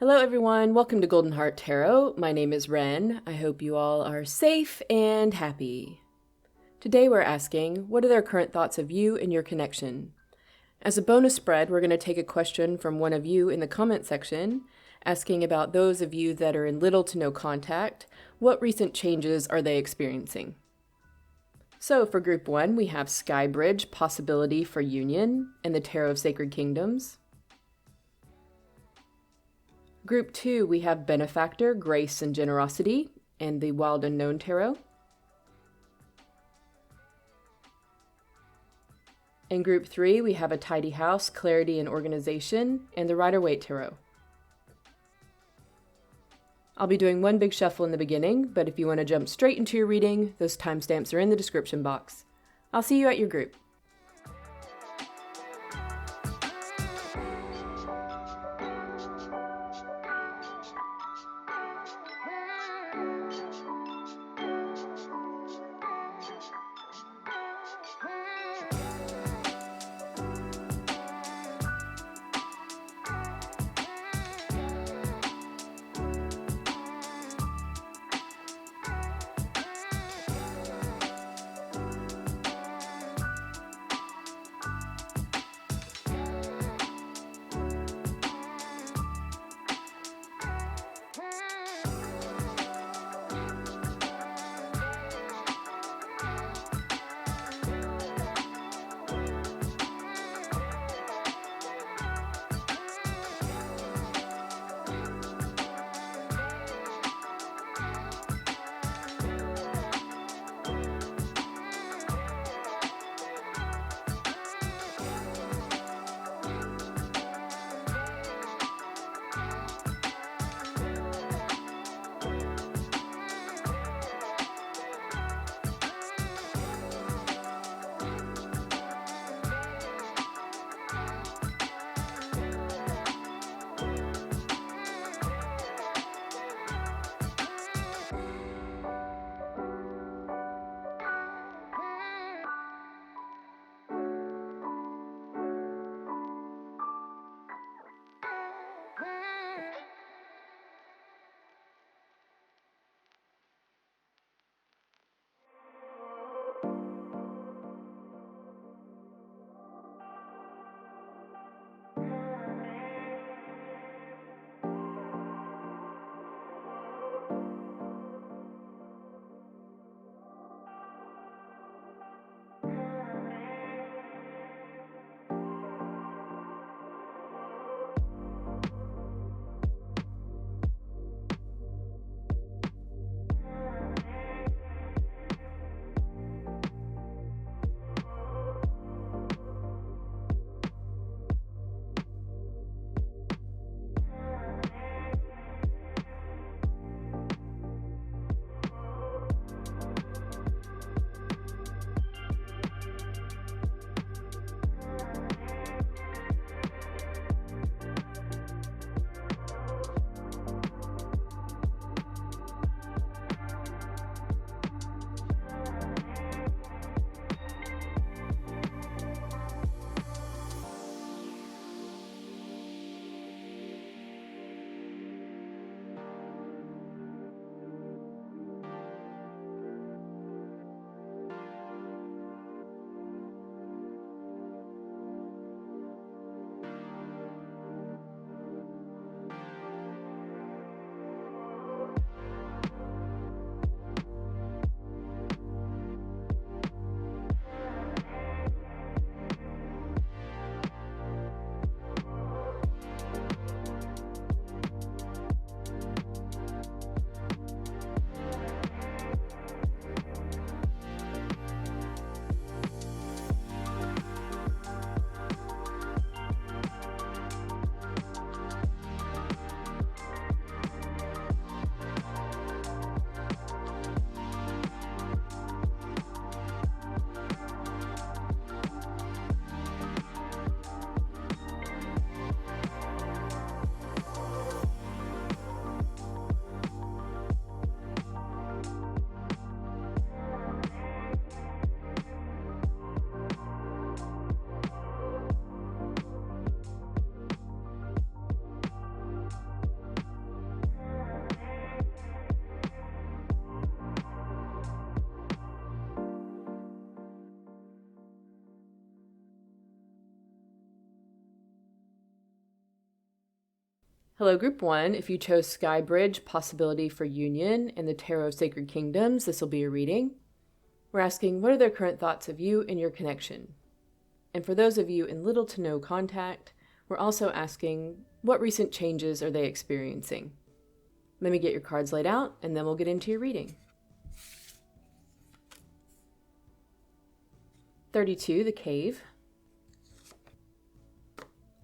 Hello everyone, welcome to Golden Heart Tarot. My name is Ren. I hope you all are safe and happy. Today we're asking, what are their current thoughts of you and your connection? As a bonus spread, we're going to take a question from one of you in the comment section, asking about those of you that are in little to no contact, what recent changes are they experiencing? So for group 1, we have Skybridge, Possibility for Union, and the Tarot of Sacred Kingdoms. Group 2, we have Benefactor, Grace and Generosity, and the Wild Unknown Tarot. In Group 3, we have A Tidy House, Clarity and Organization, and the Rider-Waite Tarot. I'll be doing one big shuffle in the beginning, but if you want to jump straight into your reading, those timestamps are in the description box. I'll see you at your group. Hello, Group 1. If you chose Sky Bridge, Possibility for Union, and the Tarot of Sacred Kingdoms, this will be a reading. We're asking, what are their current thoughts of you and your connection? And for those of you in little to no contact, we're also asking, what recent changes are they experiencing? Let me get your cards laid out, and then we'll get into your reading. 32, the Cave.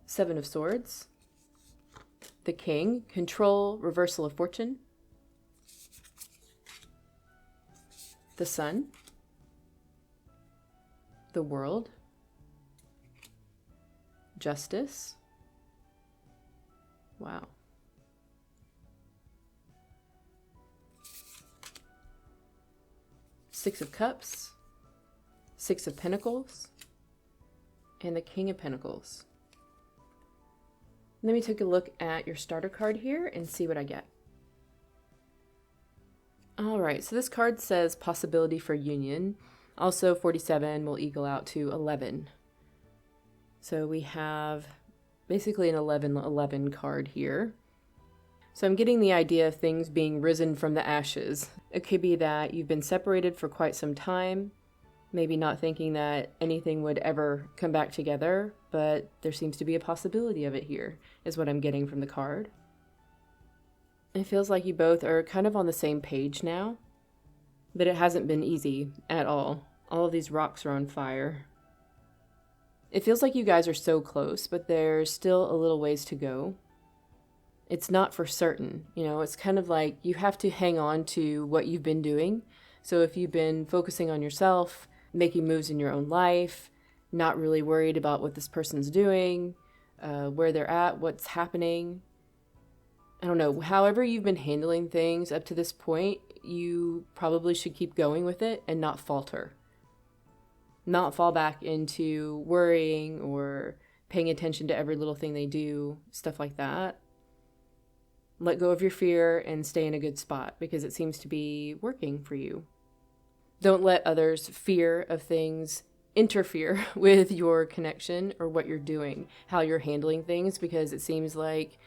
7 of Swords. The King, Control, Reversal of Fortune. The Sun. The World. Justice. Wow. Six of Cups. 6 of Pentacles. And the King of Pentacles. Let me take a look at your starter card here and see what I get. All right, so this card says Possibility for Union. Also, 47 will equal out to 11. So we have basically an 11-11 card here. So I'm getting the idea of things being risen from the ashes. It could be that you've been separated for quite some time, maybe not thinking that anything would ever come back together, but there seems to be a possibility of it here, is what I'm getting from the card. It feels like you both are kind of on the same page now, but it hasn't been easy at all. All of these rocks are on fire. It feels like you guys are so close, but there's still a little ways to go. It's not for certain, it's kind of like you have to hang on to what you've been doing. So if you've been focusing on yourself, making moves in your own life, not really worried about what this person's doing, where they're at, what's happening. I don't know. However you've been handling things up to this point, you probably should keep going with it and not falter. Not fall back into worrying or paying attention to every little thing they do, stuff like that. Let go of your fear and stay in a good spot because it seems to be working for you. Don't let others' fear of things interfere with your connection or what you're doing, how you're handling things, because it seems like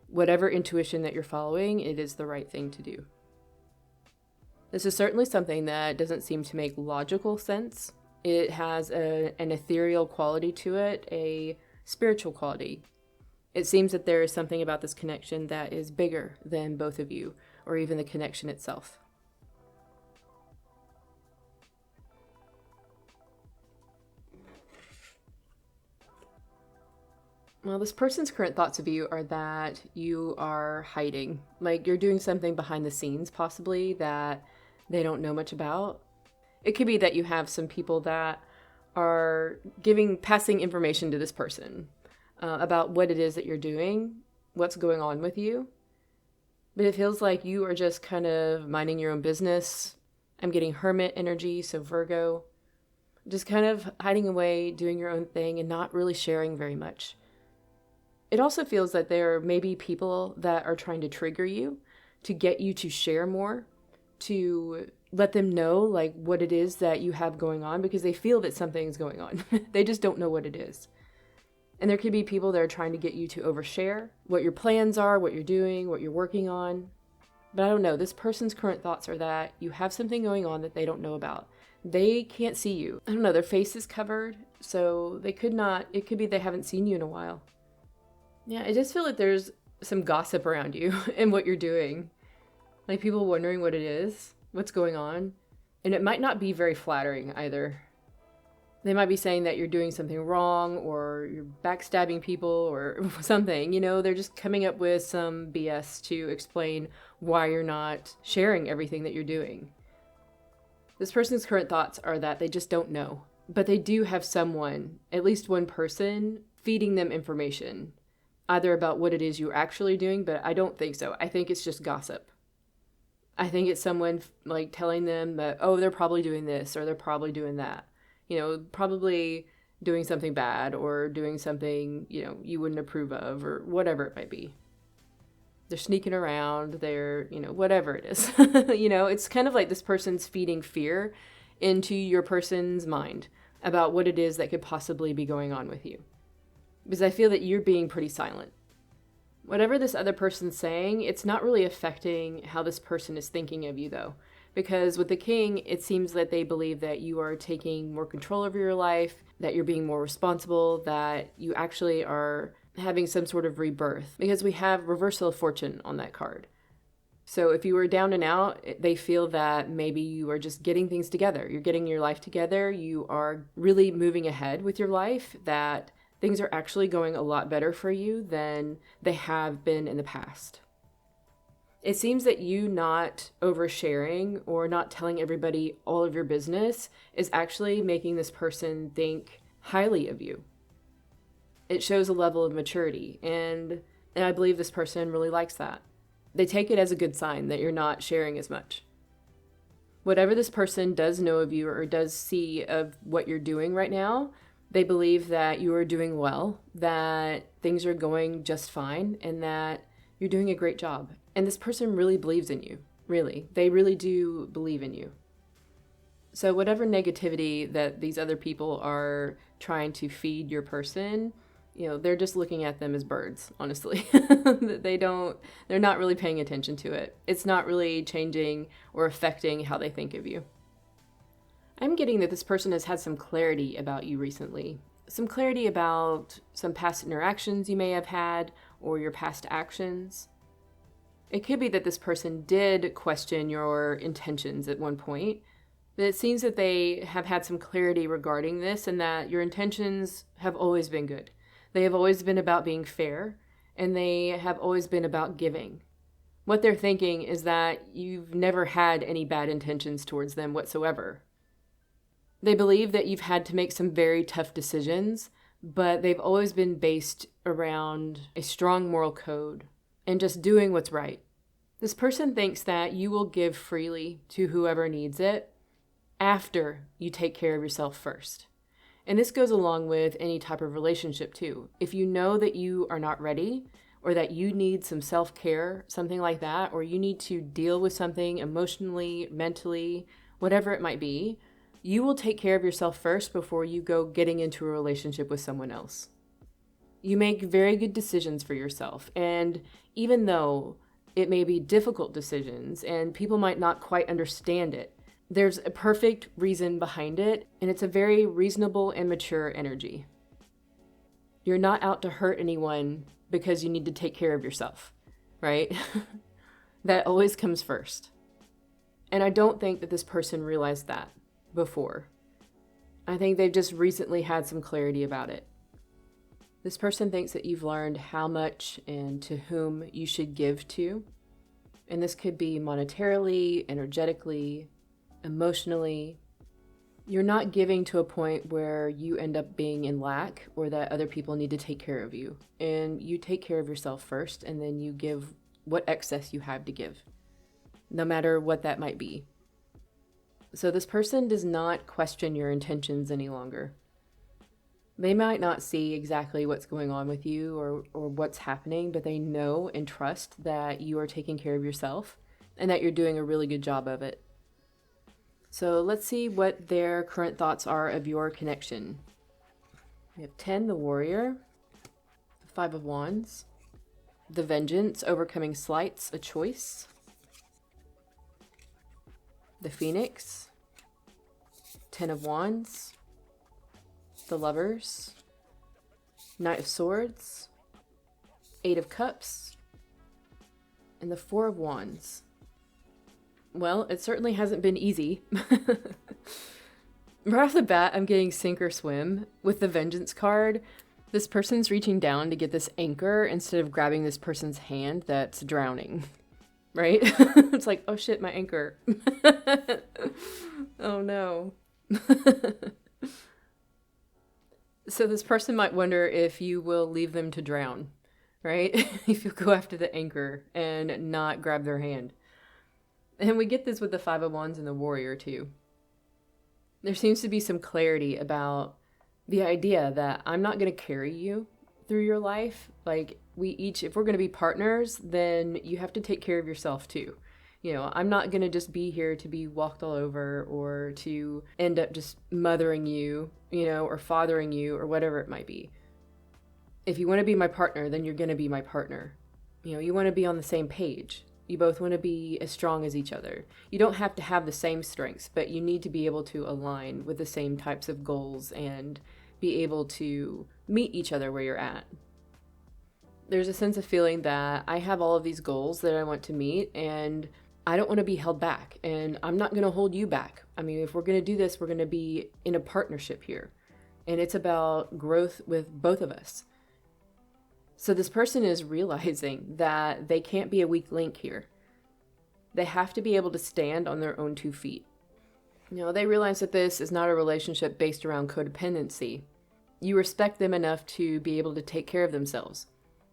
whatever intuition that you're following, it is the right thing to do. This is certainly something that doesn't seem to make logical sense. It has an ethereal quality to it, a spiritual quality. It seems that there is something about this connection that is bigger than both of you, or even the connection itself. Well, this person's current thoughts of you are that you are hiding. Like you're doing something behind the scenes, possibly, that they don't know much about. It could be that you have some people that are passing information to this person about what it is that you're doing, what's going on with you. But it feels like you are just kind of minding your own business. I'm getting hermit energy, so Virgo. Just kind of hiding away, doing your own thing, and not really sharing very much. It also feels that there may be people that are trying to trigger you to get you to share more, to let them know like what it is that you have going on because they feel that something's going on. They just don't know what it is. And there could be people that are trying to get you to overshare what your plans are, what you're doing, what you're working on. But I don't know, this person's current thoughts are that you have something going on that they don't know about. They can't see you. I don't know, their face is covered, so it could be they haven't seen you in a while. Yeah, I just feel like there's some gossip around you and what you're doing. Like people wondering what it is, what's going on. And it might not be very flattering either. They might be saying that you're doing something wrong or you're backstabbing people or something. They're just coming up with some BS to explain why you're not sharing everything that you're doing. This person's current thoughts are that they just don't know. But they do have someone, at least one person, feeding them information. Either about what it is you're actually doing, but I don't think so. I think it's just gossip. I think it's someone like telling them that, oh, they're probably doing this or they're probably doing that. Probably doing something bad or doing something, you wouldn't approve of or whatever it might be. They're sneaking around, they're, whatever it is. It's kind of like this person's feeding fear into your person's mind about what it is that could possibly be going on with you. Because I feel that you're being pretty silent. Whatever this other person's saying, it's not really affecting how this person is thinking of you, though. Because with the king, it seems that they believe that you are taking more control over your life, that you're being more responsible, that you actually are having some sort of rebirth. Because we have reversal of fortune on that card. So if you were down and out, they feel that maybe you are just getting things together. You're getting your life together. You are really moving ahead with your life, that things are actually going a lot better for you than they have been in the past. It seems that you not oversharing or not telling everybody all of your business is actually making this person think highly of you. It shows a level of maturity, and I believe this person really likes that. They take it as a good sign that you're not sharing as much. Whatever this person does know of you or does see of what you're doing right now, they believe that you are doing well, that things are going just fine, and that you're doing a great job. And this person really believes in you. Really. They really do believe in you. So whatever negativity that these other people are trying to feed your person, they're just looking at them as birds, honestly. They're not really paying attention to it. It's not really changing or affecting how they think of you. I'm getting that this person has had some clarity about you recently. Some clarity about some past interactions you may have had or your past actions. It could be that this person did question your intentions at one point, but it seems that they have had some clarity regarding this and that your intentions have always been good. They have always been about being fair, and they have always been about giving. What they're thinking is that you've never had any bad intentions towards them whatsoever. They believe that you've had to make some very tough decisions, but they've always been based around a strong moral code and just doing what's right. This person thinks that you will give freely to whoever needs it after you take care of yourself first. And this goes along with any type of relationship too. If you know that you are not ready, or that you need some self-care, something like that, or you need to deal with something emotionally, mentally, whatever it might be, you will take care of yourself first before you go getting into a relationship with someone else. You make very good decisions for yourself, and even though it may be difficult decisions and people might not quite understand it, there's a perfect reason behind it, and it's a very reasonable and mature energy. You're not out to hurt anyone because you need to take care of yourself, right? That always comes first. And I don't think that this person realized that before. I think they've just recently had some clarity about it. This person thinks that you've learned how much and to whom you should give to. And this could be monetarily, energetically, emotionally. You're not giving to a point where you end up being in lack or that other people need to take care of you. And you take care of yourself first, and then you give what excess you have to give, no matter what that might be. So this person does not question your intentions any longer. They might not see exactly what's going on with you or what's happening, but they know and trust that you are taking care of yourself and that you're doing a really good job of it. So let's see what their current thoughts are of your connection. We have 10, the Warrior, the 5 of Wands, the Vengeance, overcoming slights, a choice, the Phoenix, 10 of Wands, the Lovers, Knight of Swords, 8 of Cups, and the 4 of Wands. Well, it certainly hasn't been easy. Right off the bat, I'm getting sink or swim. With the Vengeance card, this person's reaching down to get this anchor instead of grabbing this person's hand that's drowning. Right? It's like, oh shit, my anchor. Oh no. So this person might wonder if you will leave them to drown, right? If you go after the anchor and not grab their hand. And we get this with the 5 of Wands and the Warrior too. There seems to be some clarity about the idea that I'm not going to carry you through your life. Like, if we're going to be partners, then you have to take care of yourself too. I'm not going to just be here to be walked all over or to end up just mothering you, or fathering you or whatever it might be. If you want to be my partner, then you're going to be my partner. You want to be on the same page. You both want to be as strong as each other. You don't have to have the same strengths, but you need to be able to align with the same types of goals and be able to meet each other where you're at. There's a sense of feeling that I have all of these goals that I want to meet, and I don't want to be held back, and I'm not going to hold you back. I mean, if we're going to do this, we're going to be in a partnership here, and it's about growth with both of us. So this person is realizing that they can't be a weak link here. They have to be able to stand on their own 2 feet. They realize that this is not a relationship based around codependency. You respect them enough to be able to take care of themselves,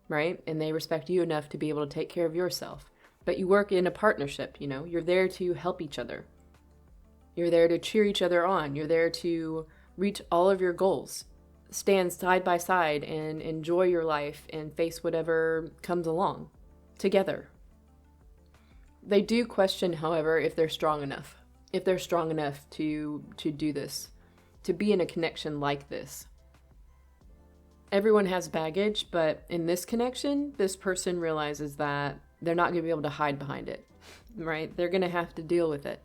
right? And they respect you enough to be able to take care of yourself. But you work in a partnership, you're there to help each other. You're there to cheer each other on. You're there to reach all of your goals. Stand side by side and enjoy your life and face whatever comes along together. They do question, however, if they're strong enough. If they're strong enough to do this, to be in a connection like this. Everyone has baggage, but in this connection, this person realizes that they're not going to be able to hide behind it, right? They're going to have to deal with it.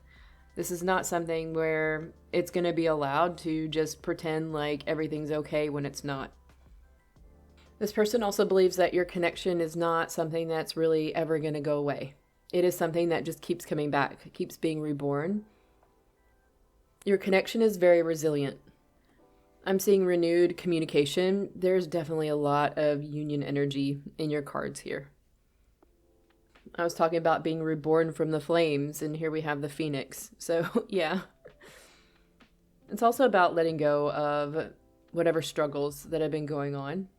This is not something where it's going to be allowed to just pretend like everything's okay when it's not. This person also believes that your connection is not something that's really ever going to go away. It is something that just keeps coming back, keeps being reborn. Your connection is very resilient. I'm seeing renewed communication. There's definitely a lot of union energy in your cards here. I was talking about being reborn from the flames, and here we have the phoenix. So, yeah. It's also about letting go of whatever struggles that have been going on.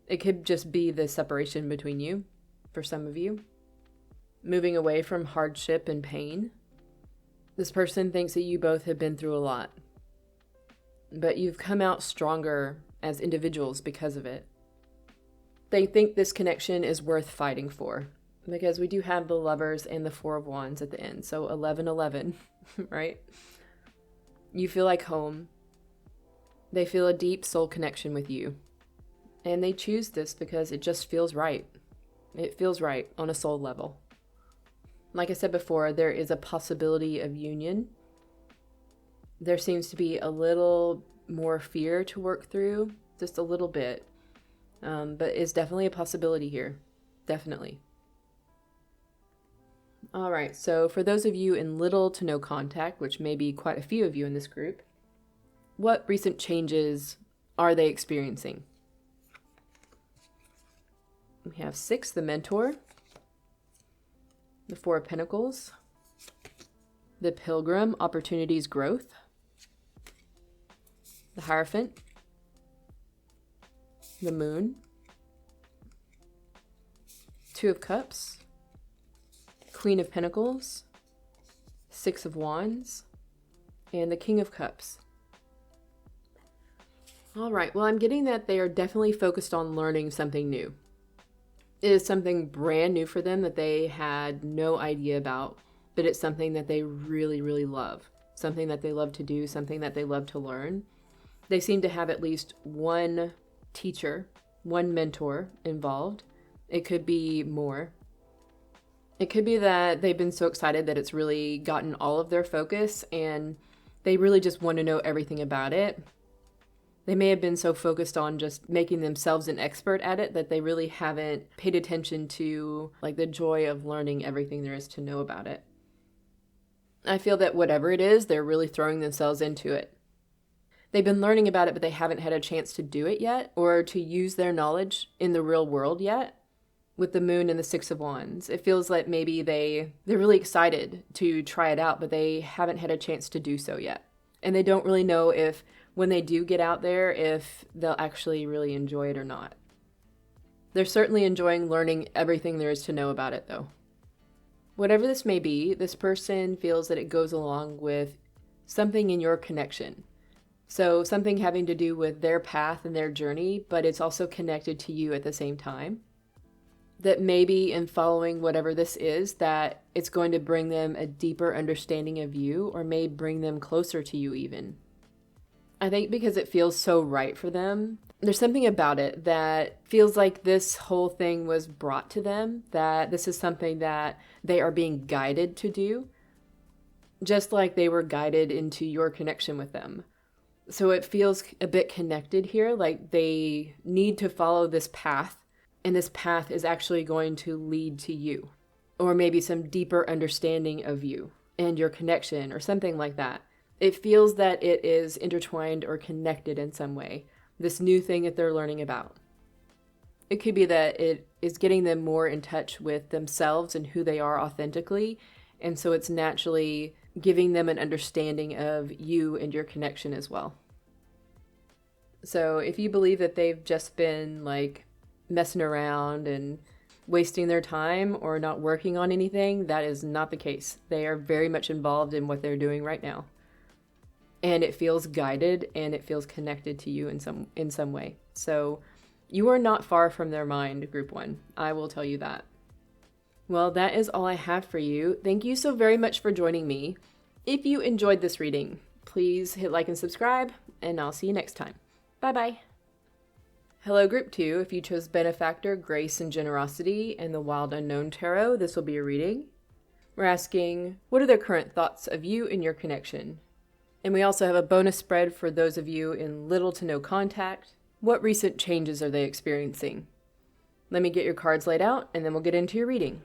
It could just be the separation between you, for some of you. Moving away from hardship and pain. This person thinks that you both have been through a lot. But you've come out stronger as individuals because of it. They think this connection is worth fighting for. Because we do have the Lovers and the Four of Wands at the end. So 11-11, right? You feel like home. They feel a deep soul connection with you. And they choose this because it just feels right. It feels right on a soul level. Like I said before, there is a possibility of union. There seems to be a little more fear to work through. Just a little bit. But it's definitely a possibility here. Definitely. All right, so for those of you in little to no contact, which may be quite a few of you in this group, what recent changes are they experiencing? We have 6, the Mentor, the 4 of Pentacles, the Pilgrim, opportunities, growth, the Hierophant, the Moon, 2 of Cups, Queen of Pentacles, 6 of Wands, and the King of Cups. All right, well, I'm getting that they are definitely focused on learning something new. It is something brand new for them that they had no idea about, but it's something that they really, really love. Something that they love to do, something that they love to learn. They seem to have at least one teacher, one mentor involved. It could be more. It could be that they've been so excited that it's really gotten all of their focus and they really just want to know everything about it. They may have been so focused on just making themselves an expert at it that they really haven't paid attention to like the joy of learning everything there is to know about it. I feel that whatever it is, they're really throwing themselves into it. They've been learning about it, but they haven't had a chance to do it yet or to use their knowledge in the real world yet. With the Moon and the 6 of Wands, it feels like maybe they're really excited to try it out, but they haven't had a chance to do so yet. And they don't really know if when they do get out there, if they'll actually really enjoy it or not. They're certainly enjoying learning everything there is to know about it, though. Whatever this may be, this person feels that it goes along with something in your connection. So something having to do with their path and their journey, but it's also connected to you at the same time. That maybe in following whatever this is, that it's going to bring them a deeper understanding of you or may bring them closer to you even. I think because it feels so right for them, There's something about it that feels like this whole thing was brought to them, that this is something that they are being guided to do, just like they were guided into your connection with them. So it feels a bit connected here, like they need to follow this path, and this path is actually going to lead to you, or maybe some deeper understanding of you and your connection, or something like that. It feels that it is intertwined or connected in some way, this new thing that they're learning about. It could be that it is getting them more in touch with themselves and who they are authentically, and so it's naturally giving them an understanding of you and your connection as well. So if you believe that they've just been like messing around and wasting their time or not working on anything, that is not the case. They are very much involved in what they're doing right now. And it feels guided and it feels connected to you in some way. So you are not far from their mind, Group 1. I will tell you that. Well, that is all I have for you. Thank you so very much for joining me. If you enjoyed this reading, please hit like and subscribe, and I'll see you next time. Bye-bye. Hello, Group 2. If you chose Benefactor, Grace, and Generosity and the Wild Unknown Tarot, this will be a reading. We're asking, what are their current thoughts of you and your connection? And we also have a bonus spread for those of you in little to no contact. What recent changes are they experiencing? Let me get your cards laid out, and then we'll get into your reading.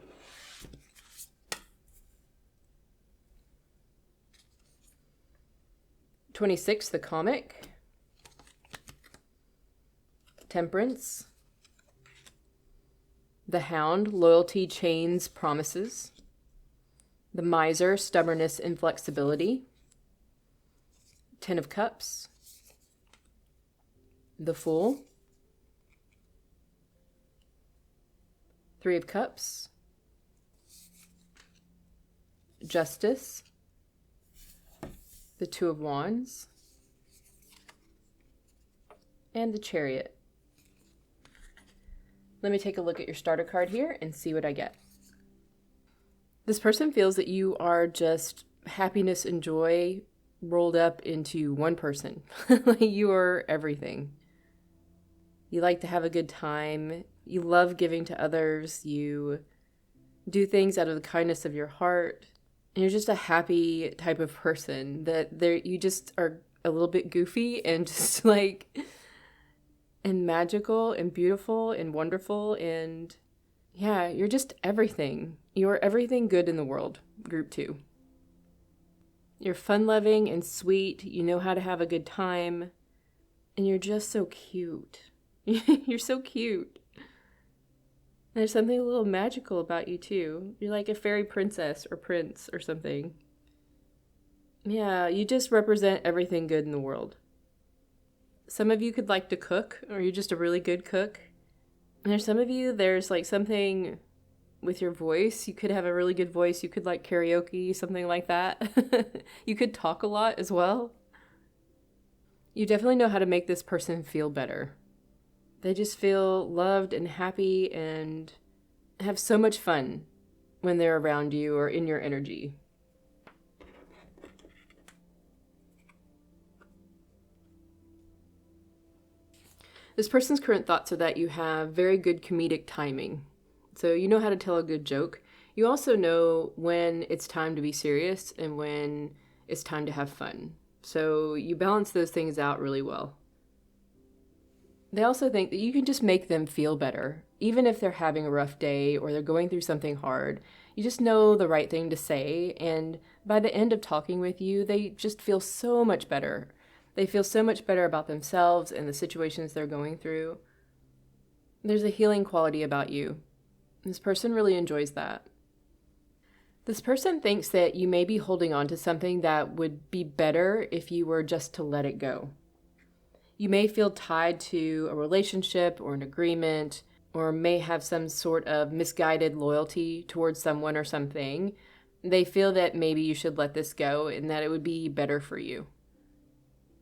'26, the comic. Temperance. The Hound, loyalty, chains, promises. The Miser, stubbornness, inflexibility. 10 of Cups. The Fool. 3 of Cups. Justice. The 2 of Wands. And the Chariot. Let me take a look at your starter card here and see what I get. This person feels that you are just happiness and joy rolled up into one person. You are everything. You like to have a good time. You love giving to others. You do things out of the kindness of your heart. And you're just a happy type of person that you just are a little bit goofy and just like, and magical and beautiful and wonderful. And yeah, you're just everything. You're everything good in the world, Group 2. You're fun-loving and sweet. You know how to have a good time. And you're just so cute. You're so cute. There's something a little magical about you, too. You're like a fairy princess or prince or something. Yeah, you just represent everything good in the world. Some of you could like to cook, or you're just a really good cook. And there's some of you, there's like something with your voice. You could have a really good voice. You could like karaoke, something like that. You could talk a lot as well. You definitely know how to make this person feel better. They just feel loved and happy and have so much fun when they're around you or in your energy. This person's current thoughts are that you have very good comedic timing. So you know how to tell a good joke. You also know when it's time to be serious and when it's time to have fun. So you balance those things out really well. They also think that you can just make them feel better. Even if they're having a rough day or they're going through something hard, you just know the right thing to say. And by the end of talking with you, they just feel so much better. They feel so much better about themselves and the situations they're going through. There's a healing quality about you. This person really enjoys that. This person thinks that you may be holding on to something that would be better if you were just to let it go. You may feel tied to a relationship or an agreement, or may have some sort of misguided loyalty towards someone or something. They feel that maybe you should let this go and that it would be better for you.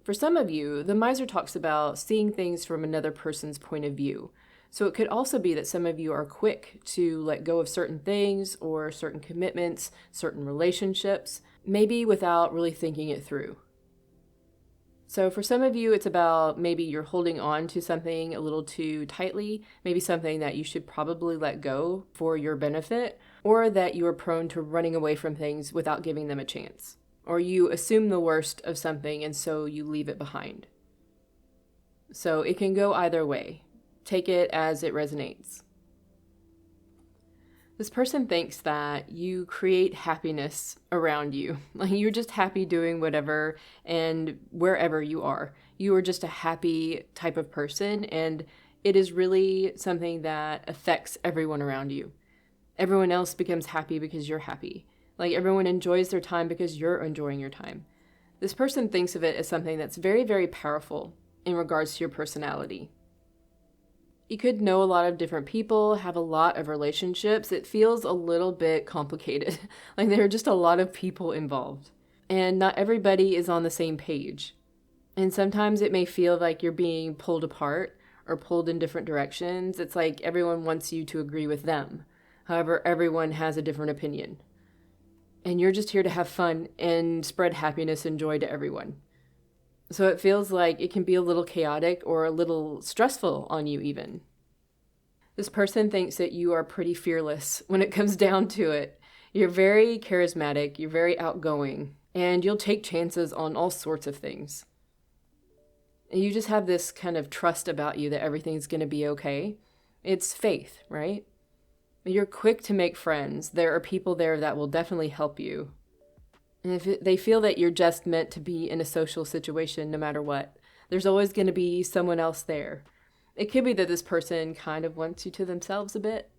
For some of you, the Miser talks about seeing things from another person's point of view. So it could also be that some of you are quick to let go of certain things or certain commitments, certain relationships, maybe without really thinking it through. So for some of you, it's about maybe you're holding on to something a little too tightly, maybe something that you should probably let go for your benefit, or that you are prone to running away from things without giving them a chance. Or you assume the worst of something and so you leave it behind. So it can go either way. Take it as it resonates. This person thinks that you create happiness around you. Like you're just happy doing whatever and wherever you are. You are just a happy type of person, and it is really something that affects everyone around you. Everyone else becomes happy because you're happy. Like everyone enjoys their time because you're enjoying your time. This person thinks of it as something that's very, very powerful in regards to your personality. You could know a lot of different people, have a lot of relationships. It feels a little bit complicated. Like there are just a lot of people involved. And not everybody is on the same page. And sometimes it may feel like you're being pulled apart or pulled in different directions. It's like everyone wants you to agree with them. However, everyone has a different opinion. And you're just here to have fun and spread happiness and joy to everyone. So it feels like it can be a little chaotic or a little stressful on you even. This person thinks that you are pretty fearless when it comes down to it. You're very charismatic, you're very outgoing, and you'll take chances on all sorts of things. And you just have this kind of trust about you that everything's going to be okay. It's faith, right? You're quick to make friends. There are people there that will definitely help you. And if they feel that you're just meant to be in a social situation no matter what, there's always going to be someone else there. It could be that this person kind of wants you to themselves a bit.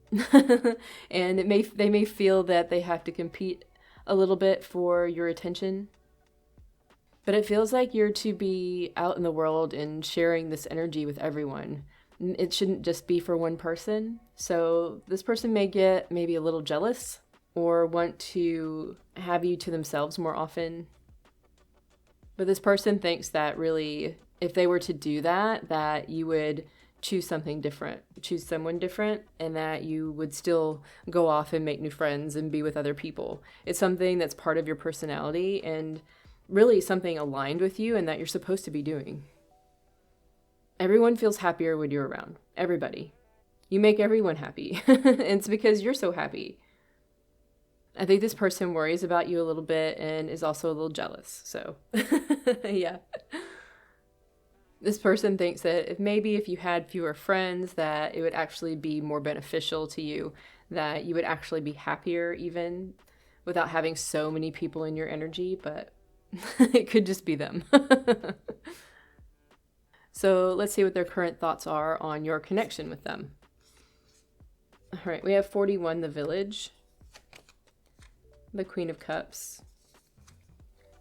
And they may feel that they have to compete a little bit for your attention. But it feels like you're to be out in the world and sharing this energy with everyone. It shouldn't just be for one person. So this person may get maybe a little jealous or want to have you to themselves more often. But this person thinks that really, if they were to do that, that you would choose something different, choose someone different, and that you would still go off and make new friends and be with other people. It's something that's part of your personality and really something aligned with you and that you're supposed to be doing. Everyone feels happier when you're around. Everybody. You make everyone happy. And it's because you're so happy. I think this person worries about you a little bit and is also a little jealous. So, yeah. This person thinks that if you had fewer friends, that it would actually be more beneficial to you, that you would actually be happier even without having so many people in your energy, but it could just be them. So let's see what their current thoughts are on your connection with them. All right, we have 41, the Village. The Queen of Cups,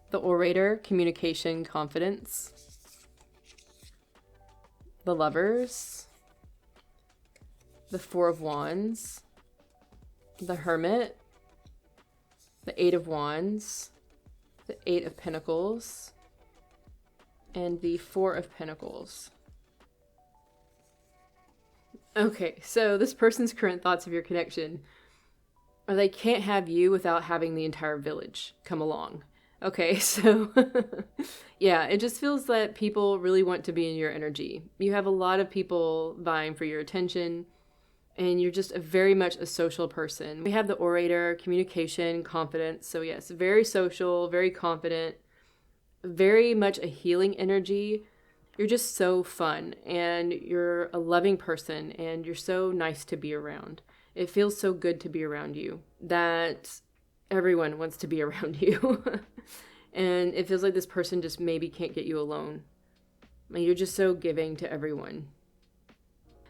the Orator, communication, confidence, the Lovers, the Four of Wands, the Hermit, the Eight of Wands, the Eight of Pentacles, and the Four of Pentacles. Okay, so this person's current thoughts of your connection. Or they can't have you without having the entire village come along. Okay, so yeah, it just feels that people really want to be in your energy. You have a lot of people vying for your attention, and you're just very much a social person. We have the Orator, communication, confidence. So yes, very social, very confident, very much a healing energy. You're just so fun, and you're a loving person, and you're so nice to be around. It feels so good to be around you that everyone wants to be around you. And it feels like this person just maybe can't get you alone. And you're just so giving to everyone.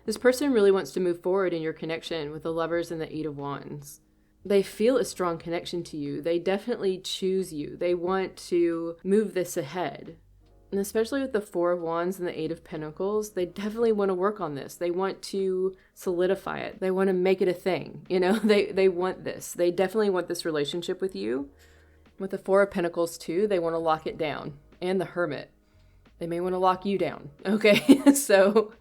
This person really wants to move forward in your connection with the Lovers and the Eight of Wands. They feel a strong connection to you. They definitely choose you. They want to move this ahead. And especially with the Four of Wands and the Eight of Pentacles, they definitely want to work on this. They want to solidify it. They want to make it a thing. You know, they want this. They definitely want this relationship with you. With the Four of Pentacles too, they want to lock it down. And the Hermit. They may want to lock you down. Okay, so,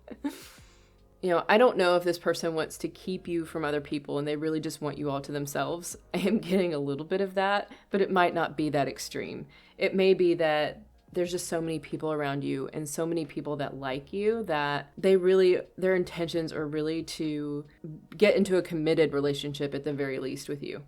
you know, I don't know if this person wants to keep you from other people and they really just want you all to themselves. I am getting a little bit of that, but it might not be that extreme. It may be that there's just so many people around you and so many people that like you that their intentions are really to get into a committed relationship at the very least with you.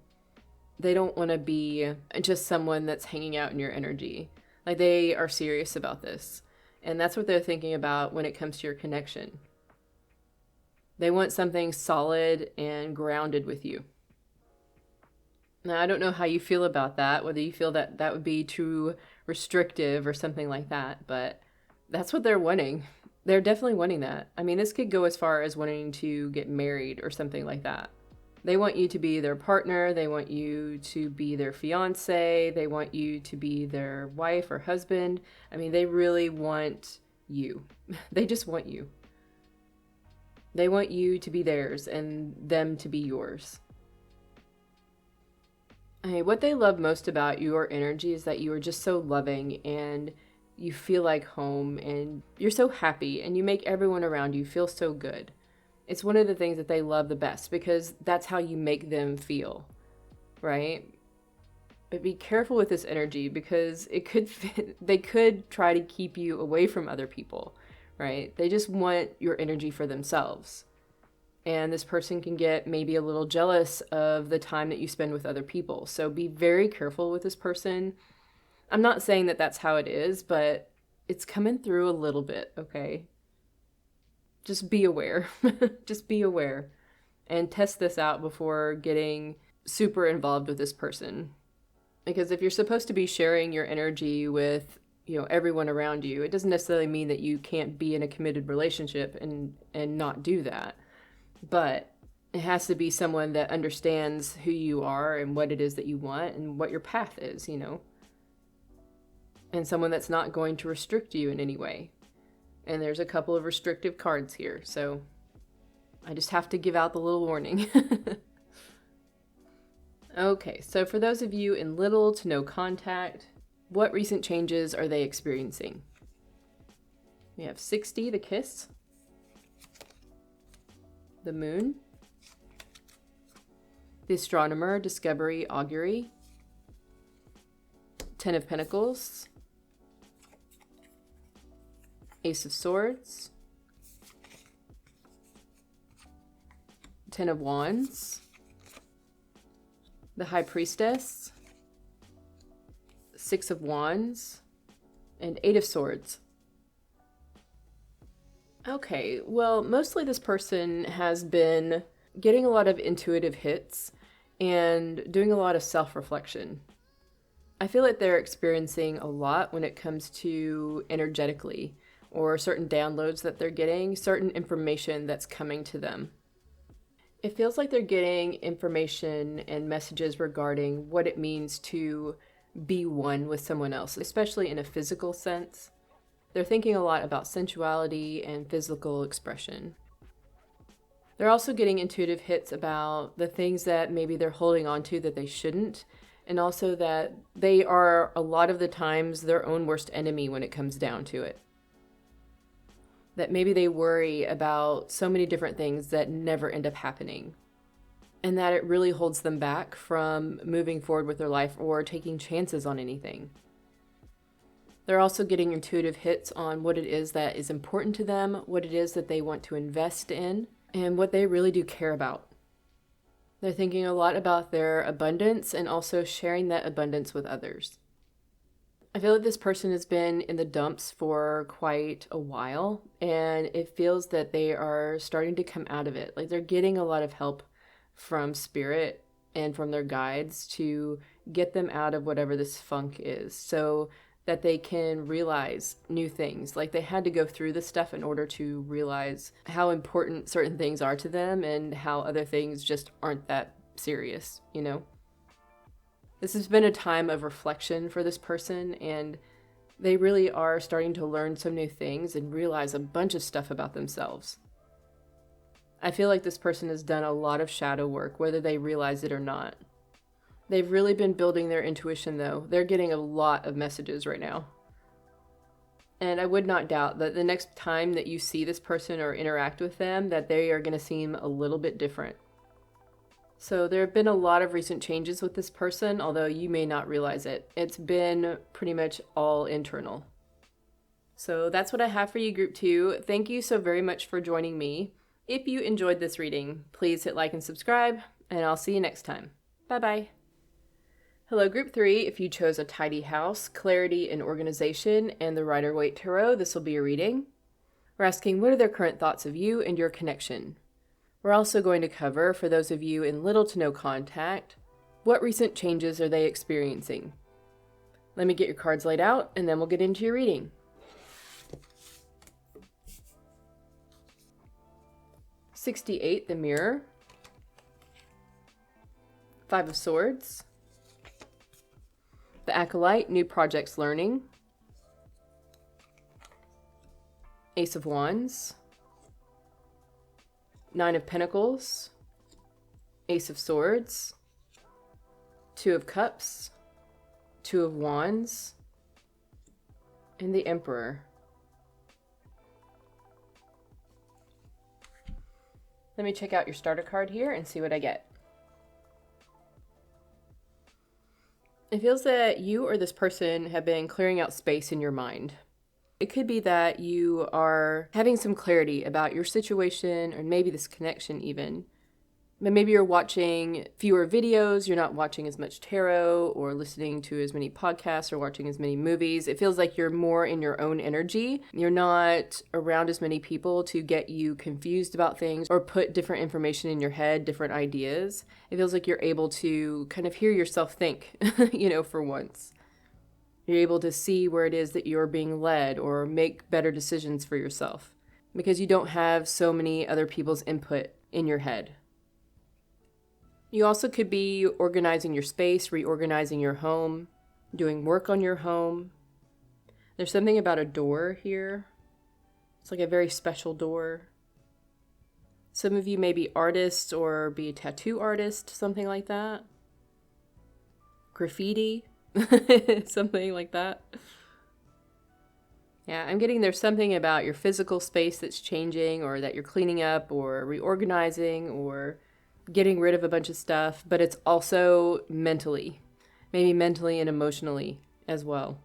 They don't want to be just someone that's hanging out in your energy. Like, they are serious about this. And that's what they're thinking about when it comes to your connection. They want something solid and grounded with you. Now, I don't know how you feel about that, whether you feel that that would be too restrictive or something like that, but that's what they're wanting. They're definitely wanting that. I mean, this could go as far as wanting to get married or something like that. They want you to be their partner. They want you to be their fiance. They want you to be their wife or husband. I mean, they really want you. They just want you. They want you to be theirs and them to be yours. Hey, what they love most about your energy is that you are just so loving and you feel like home and you're so happy and you make everyone around you feel so good. It's one of the things that they love the best because that's how you make them feel, right? But be careful with this energy because they could try to keep you away from other people, right? They just want your energy for themselves. And this person can get maybe a little jealous of the time that you spend with other people. So be very careful with this person. I'm not saying that that's how it is, but it's coming through a little bit, okay? Just be aware. Just be aware. And test this out before getting super involved with this person. Because if you're supposed to be sharing your energy with, everyone around you, it doesn't necessarily mean that you can't be in a committed relationship and not do that. But it has to be someone that understands who you are and what it is that you want and what your path is, And someone that's not going to restrict you in any way. And there's a couple of restrictive cards here, so I just have to give out the little warning. Okay, so for those of you in little to no contact, what recent changes are they experiencing? We have 60, the kiss. The moon, the astronomer, discovery, augury, 10 of Pentacles, Ace of Swords, 10 of Wands, the High Priestess, 6 of Wands, and 8 of Swords. Okay, well, mostly this person has been getting a lot of intuitive hits and doing a lot of self-reflection. I feel like they're experiencing a lot when it comes to energetically or certain downloads that they're getting, certain information that's coming to them. It feels like they're getting information and messages regarding what it means to be one with someone else, especially in a physical sense. They're thinking a lot about sensuality and physical expression. They're also getting intuitive hits about the things that maybe they're holding on to that they shouldn't, and also that they are a lot of the times their own worst enemy when it comes down to it. That maybe they worry about so many different things that never end up happening, and that it really holds them back from moving forward with their life or taking chances on anything. They're also getting intuitive hits on what it is that is important to them, what it is that they want to invest in, and what they really do care about. They're thinking a lot about their abundance and also sharing that abundance with others. I feel like this person has been in the dumps for quite a while, and it feels that they are starting to come out of it. Like, they're getting a lot of help from spirit and from their guides to get them out of whatever this funk is, so that they can realize new things. Like, they had to go through this stuff in order to realize how important certain things are to them and how other things just aren't that serious, This has been a time of reflection for this person, and they really are starting to learn some new things and realize a bunch of stuff about themselves. I feel like this person has done a lot of shadow work, whether they realize it or not. They've really been building their intuition, though. They're getting a lot of messages right now. And I would not doubt that the next time that you see this person or interact with them, that they are going to seem a little bit different. So there have been a lot of recent changes with this person, although you may not realize it. It's been pretty much all internal. So that's what I have for you, Group 2. Thank you so very much for joining me. If you enjoyed this reading, please hit like and subscribe, and I'll see you next time. Bye-bye. Hello, Group 3. If you chose a tidy house, clarity and organization, and the Rider-Waite Tarot, this will be a reading. We're asking, what are their current thoughts of you and your connection? We're also going to cover, for those of you in little to no contact, what recent changes are they experiencing? Let me get your cards laid out, and then we'll get into your reading. $68, the Mirror. 5 of Swords. The Acolyte, New Projects Learning. Ace of Wands. 9 of Pentacles. Ace of Swords. 2 of Cups. 2 of Wands. And the Emperor. Let me check out your starter card here and see what I get. It feels that you or this person have been clearing out space in your mind. It could be that you are having some clarity about your situation or maybe this connection even. But maybe you're watching fewer videos, you're not watching as much tarot or listening to as many podcasts or watching as many movies. It feels like you're more in your own energy. You're not around as many people to get you confused about things or put different information in your head, different ideas. It feels like you're able to kind of hear yourself think, for once. You're able to see where it is that you're being led or make better decisions for yourself because you don't have so many other people's input in your head. You also could be organizing your space, reorganizing your home, doing work on your home. There's something about a door here. It's like a very special door. Some of you may be artists or be a tattoo artist, something like that. Graffiti, something like that. Yeah, I'm getting there's something about your physical space that's changing or that you're cleaning up or reorganizing or getting rid of a bunch of stuff, but it's also mentally, maybe mentally and emotionally as well.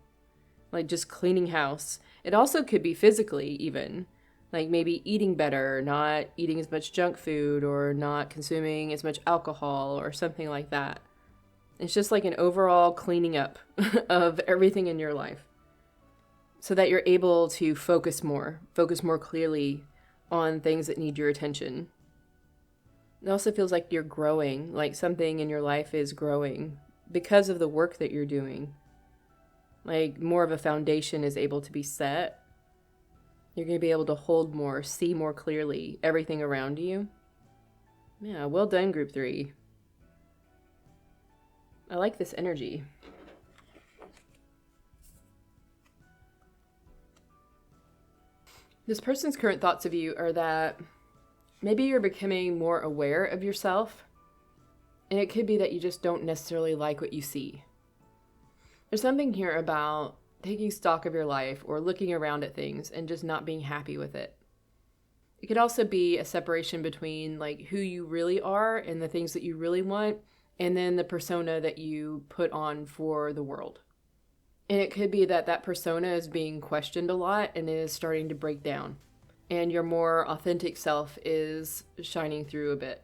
Like just cleaning house. It also could be physically even, like maybe eating better, not eating as much junk food or not consuming as much alcohol or something like that. It's just like an overall cleaning up of everything in your life so that you're able to focus more clearly on things that need your attention. It also feels like you're growing, like something in your life is growing because of the work that you're doing. Like more of a foundation is able to be set. You're going to be able to hold more, see more clearly everything around you. Yeah, well done, Group 3. I like this energy. This person's current thoughts of you are that maybe you're becoming more aware of yourself, and it could be that you just don't necessarily like what you see. There's something here about taking stock of your life or looking around at things and just not being happy with it. It could also be a separation between like who you really are and the things that you really want, and then the persona that you put on for the world. And it could be that that persona is being questioned a lot and is starting to break down. And your more authentic self is shining through a bit.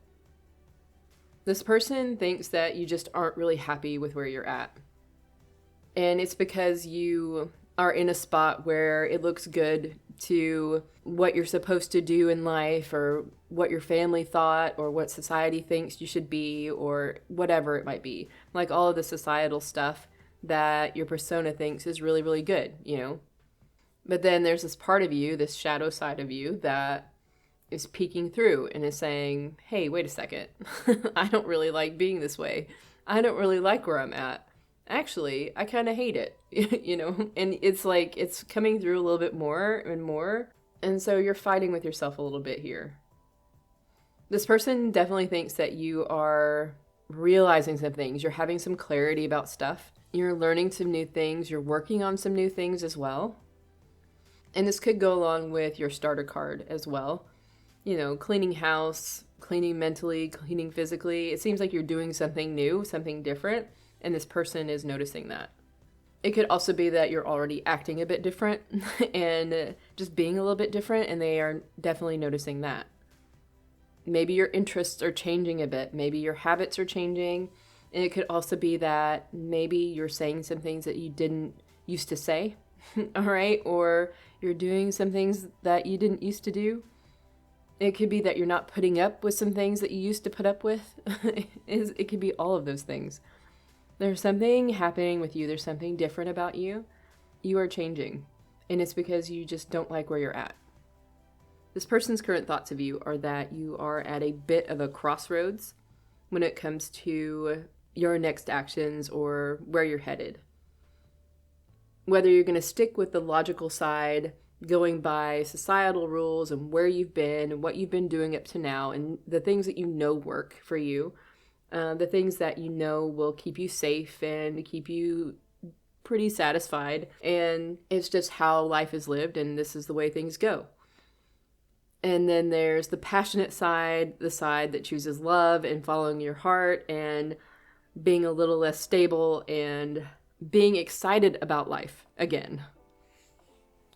This person thinks that you just aren't really happy with where you're at. And it's because you are in a spot where it looks good to what you're supposed to do in life or what your family thought or what society thinks you should be or whatever it might be. Like all of the societal stuff that your persona thinks is really, really good, But then there's this part of you, this shadow side of you that is peeking through and is saying, hey, wait a second. I don't really like being this way. I don't really like where I'm at. Actually, I kind of hate it, And it's like it's coming through a little bit more and more. And so you're fighting with yourself a little bit here. This person definitely thinks that you are realizing some things. You're having some clarity about stuff. You're learning some new things. You're working on some new things as well. And this could go along with your starter card as well. Cleaning house, cleaning mentally, cleaning physically. It seems like you're doing something new, something different, and this person is noticing that. It could also be that you're already acting a bit different and just being a little bit different, and they are definitely noticing that. Maybe your interests are changing a bit. Maybe your habits are changing. And it could also be that maybe you're saying some things that you didn't used to say, all right? Or you're doing some things that you didn't used to do. It could be that you're not putting up with some things that you used to put up with. It could be all of those things. There's something happening with you. There's something different about you. You are changing. And it's because you just don't like where you're at. This person's current thoughts of you are that you are at a bit of a crossroads when it comes to your next actions or where you're headed. Whether you're going to stick with the logical side, going by societal rules and where you've been and what you've been doing up to now and the things that you know work for you, the things that you know will keep you safe and keep you pretty satisfied. And it's just how life is lived, and this is the way things go. And then there's the passionate side, the side that chooses love and following your heart and being a little less stable and being excited about life again.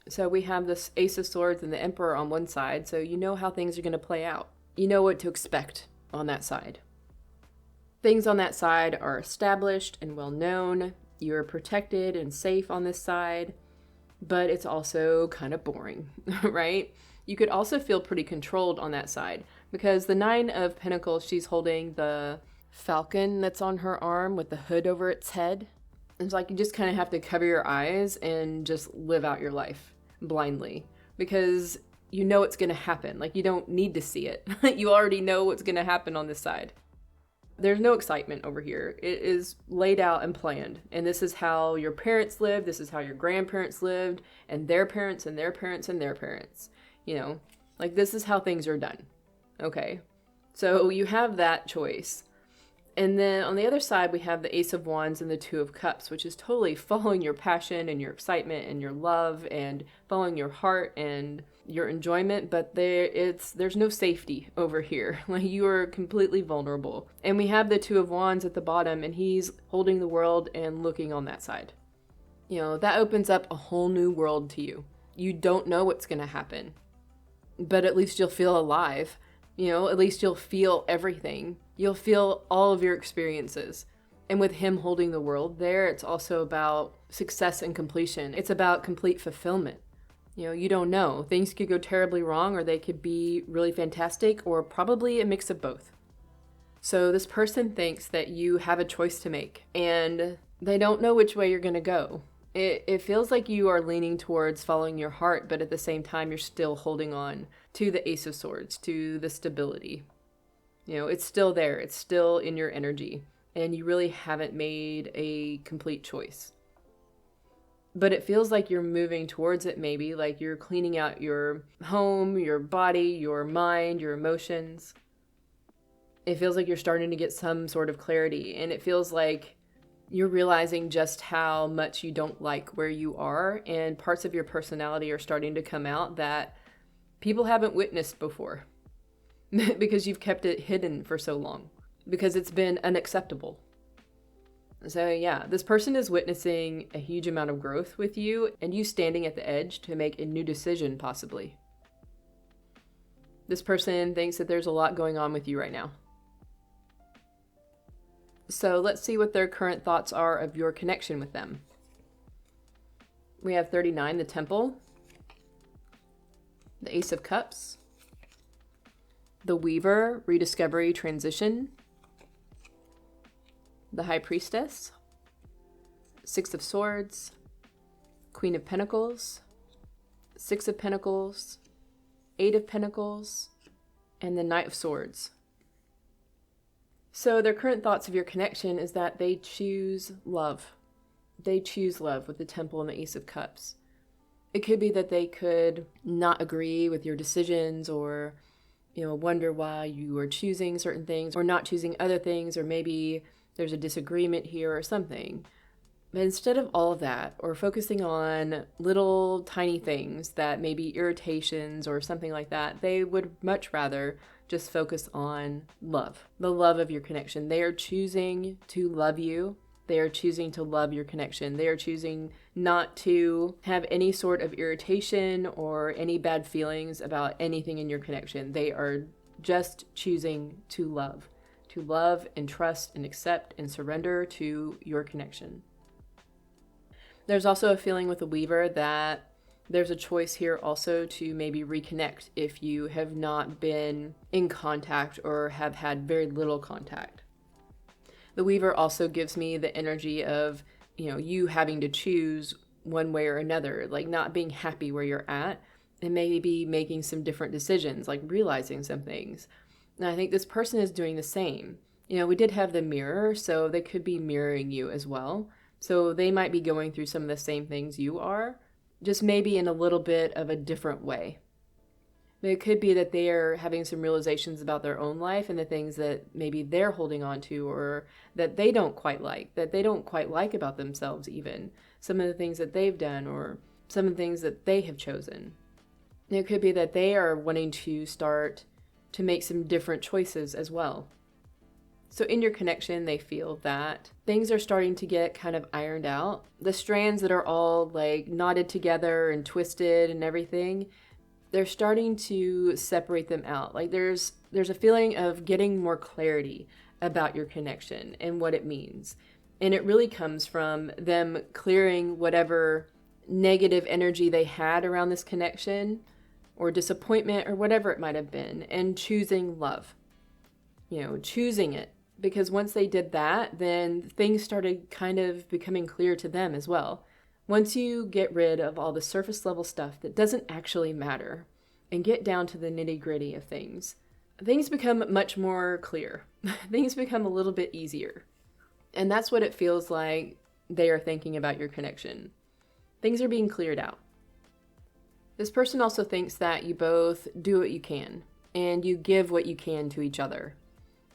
So we have this Ace of Swords and the Emperor on one side, so you know how things are going to play out. You know what to expect on that side. Things on that side are established and well known. You're protected and safe on this side, but it's also kind of boring, right? You could also feel pretty controlled on that side because the Nine of Pentacles, she's holding the falcon that's on her arm with the hood over its head. It's like you just kind of have to cover your eyes and just live out your life blindly because you know it's going to happen. Like, you don't need to see it. You already know what's going to happen on this side. There's no excitement over here. It is laid out and planned. And this is how your parents lived. This is how your grandparents lived, and their parents and their parents and their parents. You know, like, this is how things are done. Okay. So you have that choice. And then on the other side, we have the Ace of Wands and the Two of Cups, which is totally following your passion and your excitement and your love and following your heart and your enjoyment. But there's no safety over here. Like, you are completely vulnerable. And we have the Two of Wands at the bottom, and he's holding the world and looking on that side. You know, that opens up a whole new world to you. You don't know what's going to happen, but at least you'll feel alive. You know, at least you'll feel everything. You'll feel all of your experiences. And with him holding the world there, it's also about success and completion. It's about complete fulfillment. You know, you don't know. Things could go terribly wrong, or they could be really fantastic, or probably a mix of both. So this person thinks that you have a choice to make, and they don't know which way you're going to go. It feels like you are leaning towards following your heart, but at the same time, you're still holding on to the Ace of Swords, to the stability. You know, it's still there. It's still in your energy, and you really haven't made a complete choice. But it feels like you're moving towards it, maybe, like you're cleaning out your home, your body, your mind, your emotions. It feels like you're starting to get some sort of clarity, and it feels like you're realizing just how much you don't like where you are, and parts of your personality are starting to come out that people haven't witnessed before because you've kept it hidden for so long, because it's been unacceptable. So yeah, this person is witnessing a huge amount of growth with you, and you standing at the edge to make a new decision, possibly. This person thinks that there's a lot going on with you right now. So let's see what their current thoughts are of your connection with them. We have 39, the Temple, the Ace of Cups, the Weaver, rediscovery, transition, the High Priestess, Six of Swords, Queen of Pentacles, Six of Pentacles, Eight of Pentacles, and the Knight of Swords. So their current thoughts of your connection is that they choose love. They choose love with the Temple and the Ace of Cups. It could be that they could not agree with your decisions, or, you know, wonder why you are choosing certain things or not choosing other things, or maybe there's a disagreement here or something. But instead of all of that, or focusing on little tiny things that may be irritations or something like that, they would much rather just focus on love, the love of your connection. They are choosing to love you They are choosing to love your connection. They are choosing not to have any sort of irritation or any bad feelings about anything in your connection. They are just choosing to love and trust and accept and surrender to your connection. There's also a feeling with the Weaver that there's a choice here also to maybe reconnect if you have not been in contact or have had very little contact. The Weaver also gives me the energy of, you having to choose one way or another, like not being happy where you're at and maybe making some different decisions, like realizing some things. And I think this person is doing the same. We did have the mirror, so they could be mirroring you as well. So they might be going through some of the same things you are, just maybe in a little bit of a different way. But it could be that they are having some realizations about their own life and the things that maybe they're holding on to or that they don't quite like about themselves even. Some of the things that they've done or some of the things that they have chosen. And it could be that they are wanting to start to make some different choices as well. So in your connection, they feel that things are starting to get kind of ironed out. The strands that are all like knotted together and twisted and everything, they're starting to separate them out. Like there's a feeling of getting more clarity about your connection and what it means. And it really comes from them clearing whatever negative energy they had around this connection or disappointment or whatever it might have been, and choosing love. Choosing it. Because once they did that, then things started kind of becoming clear to them as well. Once you get rid of all the surface level stuff that doesn't actually matter and get down to the nitty gritty of things become much more clear. Things become a little bit easier. And that's what it feels like they are thinking about your connection. Things are being cleared out. This person also thinks that you both do what you can and you give what you can to each other.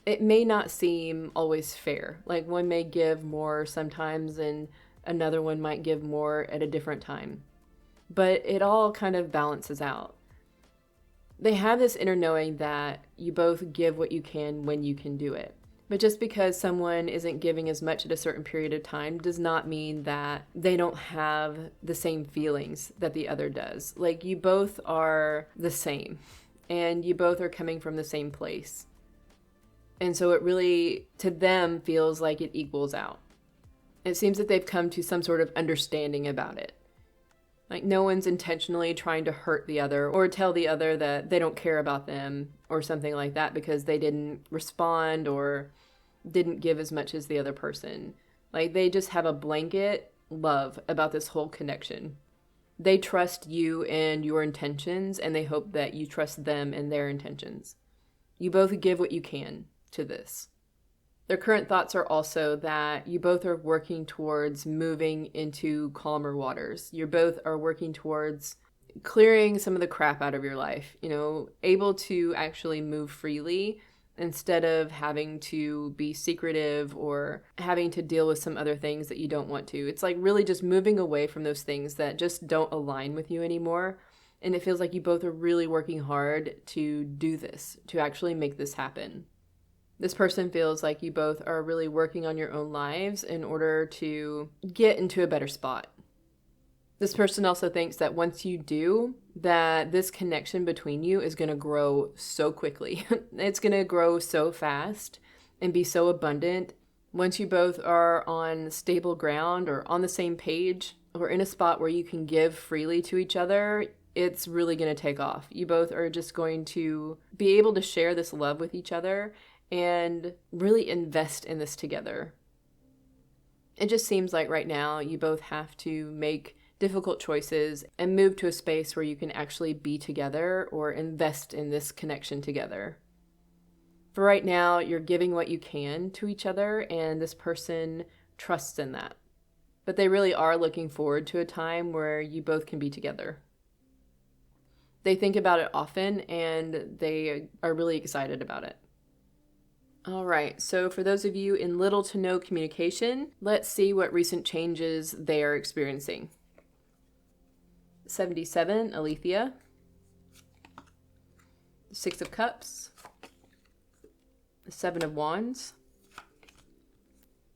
It may not seem always fair. Like one may give more sometimes and another one might give more at a different time. But it all kind of balances out. They have this inner knowing that you both give what you can when you can do it. But just because someone isn't giving as much at a certain period of time does not mean that they don't have the same feelings that the other does. Like you both are the same and you both are coming from the same place. And so it really, to them, feels like it equals out. It seems that they've come to some sort of understanding about it. Like no one's intentionally trying to hurt the other or tell the other that they don't care about them or something like that because they didn't respond or didn't give as much as the other person. Like they just have a blanket love about this whole connection. They trust you and your intentions, and they hope that you trust them and their intentions. You both give what you can to this. Their current thoughts are also that you both are working towards moving into calmer waters. You both are working towards clearing some of the crap out of your life, able to actually move freely instead of having to be secretive or having to deal with some other things that you don't want to. It's like really just moving away from those things that just don't align with you anymore. And it feels like you both are really working hard to do this, to actually make this happen. This person feels like you both are really working on your own lives in order to get into a better spot. This person also thinks that once you do, that this connection between you is going to grow so quickly. It's going to grow so fast and be so abundant. Once you both are on stable ground or on the same page or in a spot where you can give freely to each other, it's really going to take off. You both are just going to be able to share this love with each other and really invest in this together. It just seems like right now you both have to make difficult choices and move to a space where you can actually be together or invest in this connection together. For right now, you're giving what you can to each other, and this person trusts in that. But they really are looking forward to a time where you both can be together. They think about it often, and they are really excited about it. All right, so for those of you in little to no communication, let's see what recent changes they are experiencing. 77, Alethea. 6 of Cups. 7 of Wands.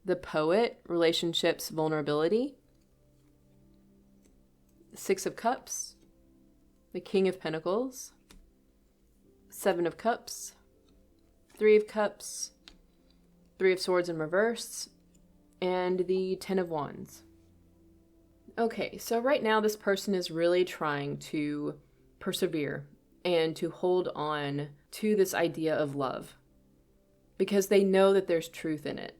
the Poet, relationships, vulnerability. The Six of Cups, the King of Pentacles, Seven of Cups, Three of Cups, Three of Swords in reverse, and the Ten of Wands. Okay, so right now this person is really trying to persevere and to hold on to this idea of love because they know that there's truth in it.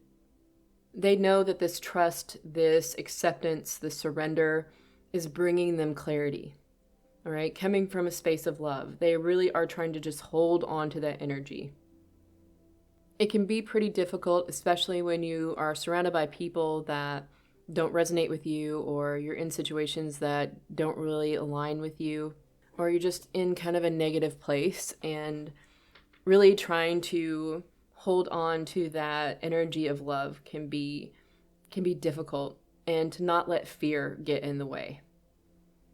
They know that this trust, this acceptance, this surrender is bringing them clarity. All right, coming from a space of love. They really are trying to just hold on to that energy. It can be pretty difficult, especially when you are surrounded by people that don't resonate with you, or you're in situations that don't really align with you, or you're just in kind of a negative place, and really trying to hold on to that energy of love can be difficult, and to not let fear get in the way.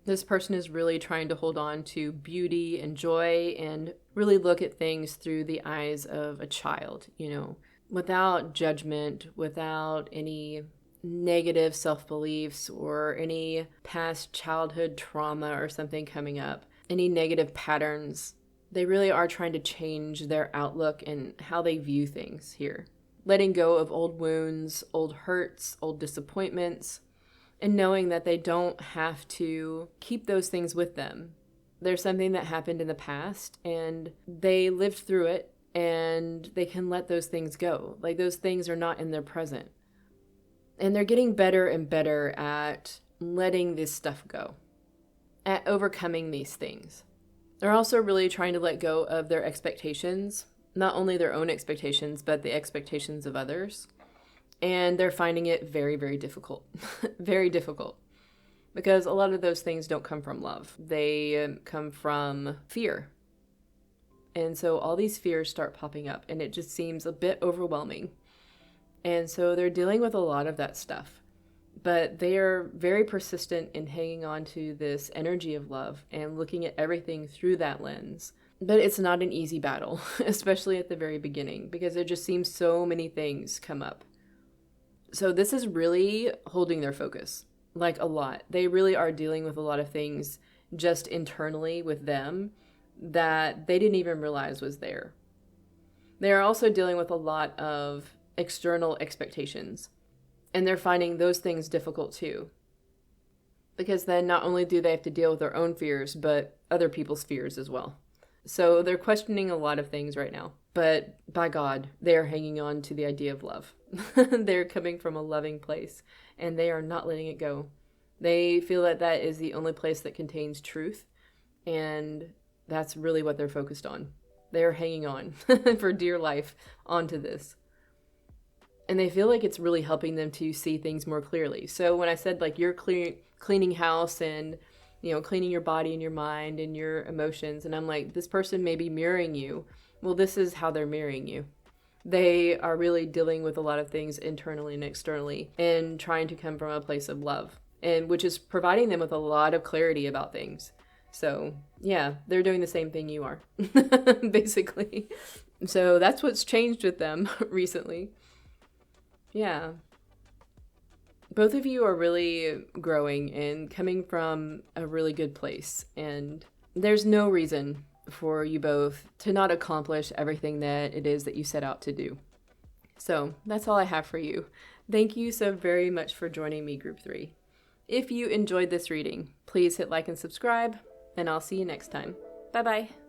This person is really trying to hold on to beauty and joy and really look at things through the eyes of a child, without judgment, without any negative self-beliefs or any past childhood trauma or something coming up, any negative patterns. They really are trying to change their outlook and how they view things here. Letting go of old wounds, old hurts, old disappointments, and knowing that they don't have to keep those things with them. There's something that happened in the past and they lived through it, and they can let those things go. Like, those things are not in their present. And they're getting better and better at letting this stuff go, at overcoming these things. They're also really trying to let go of their expectations, not only their own expectations, but the expectations of others. And they're finding it very, very difficult. Very difficult. Because a lot of those things don't come from love. They come from fear. And so all these fears start popping up, and it just seems a bit overwhelming. And so they're dealing with a lot of that stuff. But they are very persistent in hanging on to this energy of love and looking at everything through that lens. But it's not an easy battle, especially at the very beginning, because there just seems so many things come up. So this is really holding their focus, like a lot. They really are dealing with a lot of things just internally with them that they didn't even realize was there. They are also dealing with a lot of external expectations, and they're finding those things difficult too. Because then not only do they have to deal with their own fears, but other people's fears as well. So they're questioning a lot of things right now. But by God, they are hanging on to the idea of love. They're coming from a loving place, and they are not letting it go. They feel that that is the only place that contains truth, and that's really what they're focused on. They're hanging on for dear life onto this. And they feel like it's really helping them to see things more clearly. So when I said, like, you're cleaning house and, cleaning your body and your mind and your emotions, and I'm like, this person may be mirroring you. Well, this is how they're mirroring you. They are really dealing with a lot of things internally and externally and trying to come from a place of love, and which is providing them with a lot of clarity about things. So yeah, they're doing the same thing you are, basically. So that's what's changed with them recently. Yeah. Both of you are really growing and coming from a really good place, and there's no reason for you both to not accomplish everything that it is that you set out to do. So that's all I have for you. Thank you so very much for joining me, Group 3. If you enjoyed this reading, please hit like and subscribe, and I'll see you next time. Bye-bye.